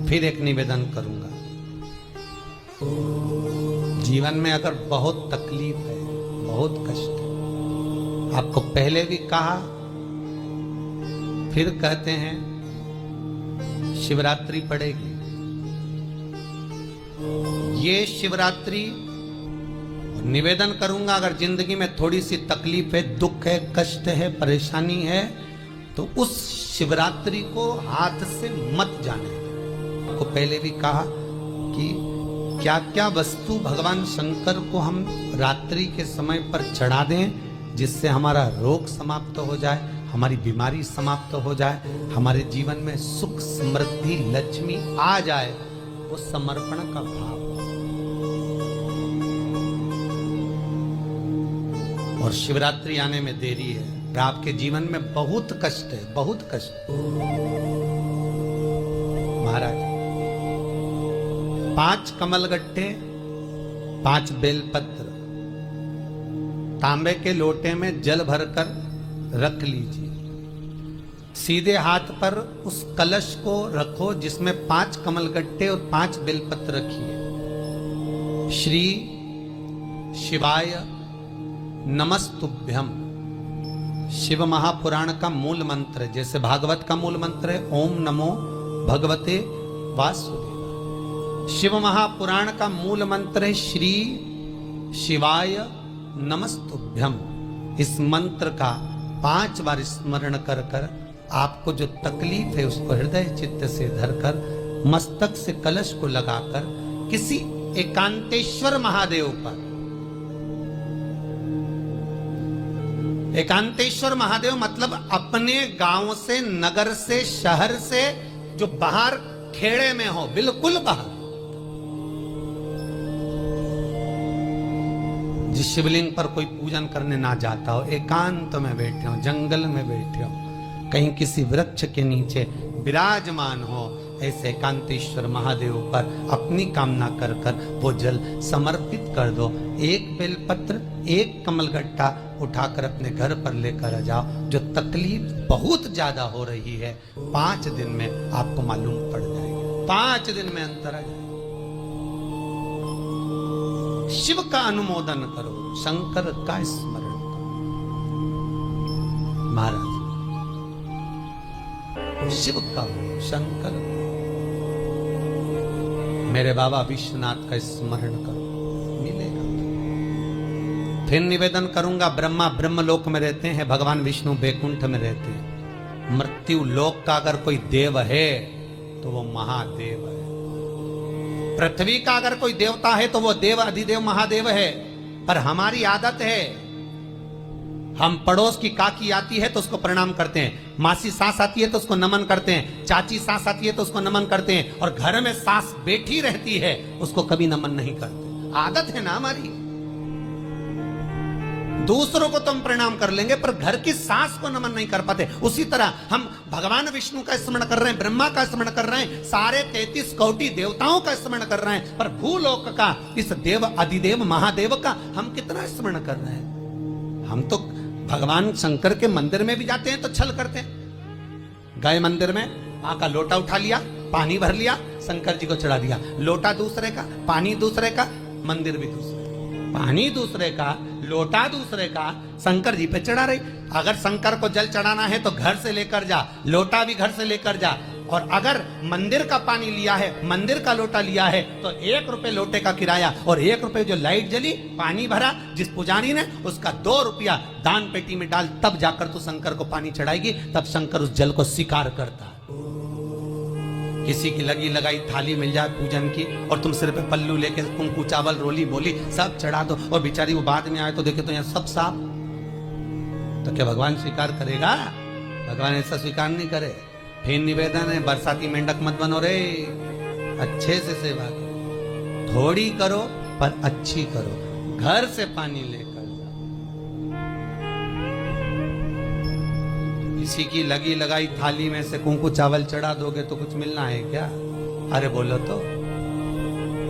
फिर एक निवेदन करूंगा। जीवन में अगर बहुत तकलीफ है, बहुत कष्ट है, आपको पहले भी कहा फिर कहते हैं, शिवरात्रि पड़ेगी। ये शिवरात्रि निवेदन करूंगा, अगर जिंदगी में थोड़ी सी तकलीफ है, दुख है, कष्ट है, परेशानी है, तो उस शिवरात्रि को हाथ से मत जाने। आपको पहले भी कहा कि क्या क्या वस्तु भगवान शंकर को हम रात्रि के समय पर चढ़ा दें, जिससे हमारा रोग समाप्त हो जाए, हमारी बीमारी समाप्त हो जाए, हमारे जीवन में सुख समृद्धि लक्ष्मी आ जाए। वो समर्पण का भाव। और शिवरात्रि आने में देरी है, आपके जीवन में बहुत कष्ट है, बहुत कष्ट। महाराज 5 कमलगट्टे, 5 बेलपत्र तांबे के लोटे में जल भरकर रख लीजिए। सीधे हाथ पर उस कलश को रखो जिसमें 5 कमलगट्टे और 5 बेलपत्र रखिए। श्री शिवाय नमस्तुभ्यम शिव महापुराण का मूल मंत्र है, जैसे भागवत का मूल मंत्र है ओम नमो भगवते वासुदेवाय। शिव महापुराण का मूल मंत्र है श्री शिवाय नमस्तुभ्यम। इस मंत्र का 5 बार स्मरण कर कर आपको जो तकलीफ है उसको हृदय चित्त से धरकर मस्तक से कलश को लगाकर किसी एकांतेश्वर महादेव पर, एकांतेश्वर महादेव मतलब अपने गांव से, नगर से, शहर से जो बाहर खेड़े में हो, बिल्कुल बाहर, जिस शिवलिंग पर कोई पूजन करने ना जाता हो, एकांत में बैठे हो, जंगल में बैठे हो, कहीं किसी वृक्ष के नीचे विराजमान हो, ऐसे एकांतेश्वर महादेव पर अपनी कामना कर कर वो जल समर्पित कर दो। 1 बेलपत्र, 1 कमलगट्टा उठाकर अपने घर पर लेकर आ जाओ। जो तकलीफ बहुत ज्यादा हो रही है 5 दिन में आपको मालूम पड़ जाएगी, 5 दिन में अंतर आ जाएगा। शिव का अनुमोदन करो, शंकर का स्मरण करो। महाराज शिव का हो, शंकर का। मेरे बाबा विश्वनाथ का स्मरण करो, मिलेगा। फिर निवेदन करूंगा, ब्रह्मा ब्रह्मलोक में रहते हैं, भगवान विष्णु बैकुंठ में रहते हैं। मृत्यु लोक का अगर कोई देव है तो वो महादेव है। पृथ्वी का अगर कोई देवता है तो वो देव अधिदेव महादेव है। पर हमारी आदत है, हम पड़ोस की काकी आती है तो उसको प्रणाम करते हैं, मासी सास आती है तो उसको नमन करते हैं, चाची सास आती है तो उसको नमन करते हैं, और घर में सास बैठी रहती है उसको कभी नमन नहीं करते। आदत है ना हमारी। दूसरों को तो हम प्रणाम कर लेंगे पर घर की सास को नमन नहीं कर पाते। उसी तरह हम भगवान विष्णु का स्मरण कर रहे हैं, ब्रह्मा का स्मरण कर रहे हैं, सारे 33 कोटि देवताओं का स्मरण कर रहे हैं, पर भूलोक का इस देव अधिदेव महादेव का हम कितना स्मरण कर रहे हैं। हम तो भगवान शंकर के मंदिर में भी जाते हैं तो छल करते हैं। गए मंदिर में, आका लोटा उठा लिया, पानी भर लिया, शंकर जी को चढ़ा दिया। लोटा दूसरे का, पानी दूसरे का, मंदिर भी दूसरे का। पानी दूसरे का, लोटा दूसरे का, शंकर जी पे चढ़ा रही। अगर शंकर को जल चढ़ाना है तो घर से लेकर जा, लोटा भी घर से लेकर जा। और अगर मंदिर का पानी लिया है, मंदिर का लोटा लिया है, तो 1 रुपए लोटे का किराया और 1 रुपए जो लाइट जली, पानी भरा जिस पुजारी ने, उसका 2 रुपया दान पेटी में डाल, तब जाकर तू शंकर को पानी चढ़ाएगी, तब शंकर उस जल को स्वीकार करता है। किसी की लगी लगाई थाली मिल जाए पूजन की और तुम सिर पे पल्लू लेके कुंकू चावल रोली बोली सब चढ़ा दो, और बेचारी वो बाद में आए तो देखे तो यहाँ सब साफ, तो क्या भगवान स्वीकार करेगा? भगवान ऐसा स्वीकार नहीं करे। फिर निवेदन है, बरसाती मेंढक मत बनो रे, अच्छे से सेवा करो, थोड़ी करो पर अच्छी करो। घर से पानी लेकर जाओ। किसी की लगी लगाई थाली में से कुंकू चावल चढ़ा दोगे तो कुछ मिलना है क्या? अरे बोलो तो।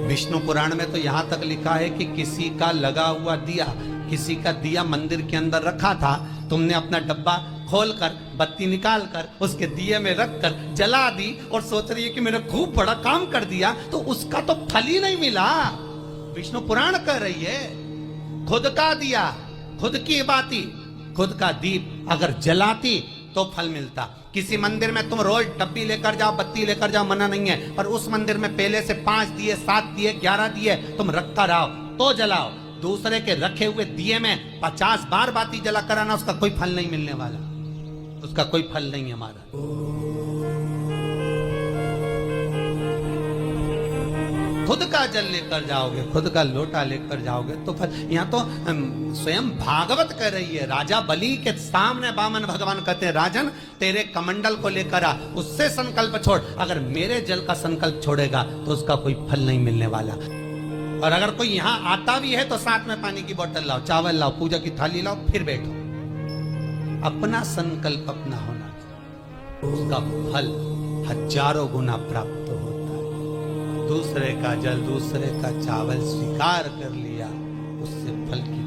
विष्णु पुराण में तो यहां तक लिखा है कि किसी का लगा हुआ दिया, किसी का दिया मंदिर के अंदर रखा था, तुमने अपना डब्बा खोल कर बत्ती निकाल कर उसके दिए में रख कर जला दी और सोच रही है कि मैंने खूब बड़ा काम कर दिया, तो उसका तो फल ही नहीं मिला। विष्णु पुराण कह रही है, खुद का दिया, खुद की बाती, खुद का दीप अगर जलाती तो फल मिलता। किसी मंदिर में तुम रोज डब्बी लेकर जाओ, बत्ती लेकर जाओ, मना नहीं है, पर उस मंदिर में पहले से 5 दिए, 7 दिए, 11 दिए तुम रखता रहो तो जलाओ। दूसरे के रखे हुए दिए में 50 बार बाती जला कराना, उसका कोई फल नहीं मिलने वाला, उसका कोई फल नहीं है हमारा। खुद का जल लेकर जाओगे, खुद का लोटा लेकर जाओगे तो फल। यहाँ तो स्वयं भागवत कह रही है, राजा बलि के सामने वामन भगवान कहते हैं, राजन तेरे कमंडल को लेकर आ, उससे संकल्प छोड़, अगर मेरे जल का संकल्प छोड़ेगा तो उसका कोई फल नहीं मिलने वाला। और अगर कोई यहाँ आता भी है तो साथ में पानी की बोतल लाओ, चावल लाओ, पूजा की थाली लाओ, फिर बैठो। अपना संकल्प अपना होना, उसका फल हजारों गुना प्राप्त होता है। दूसरे का जल, दूसरे का चावल स्वीकार कर लिया, उससे फल की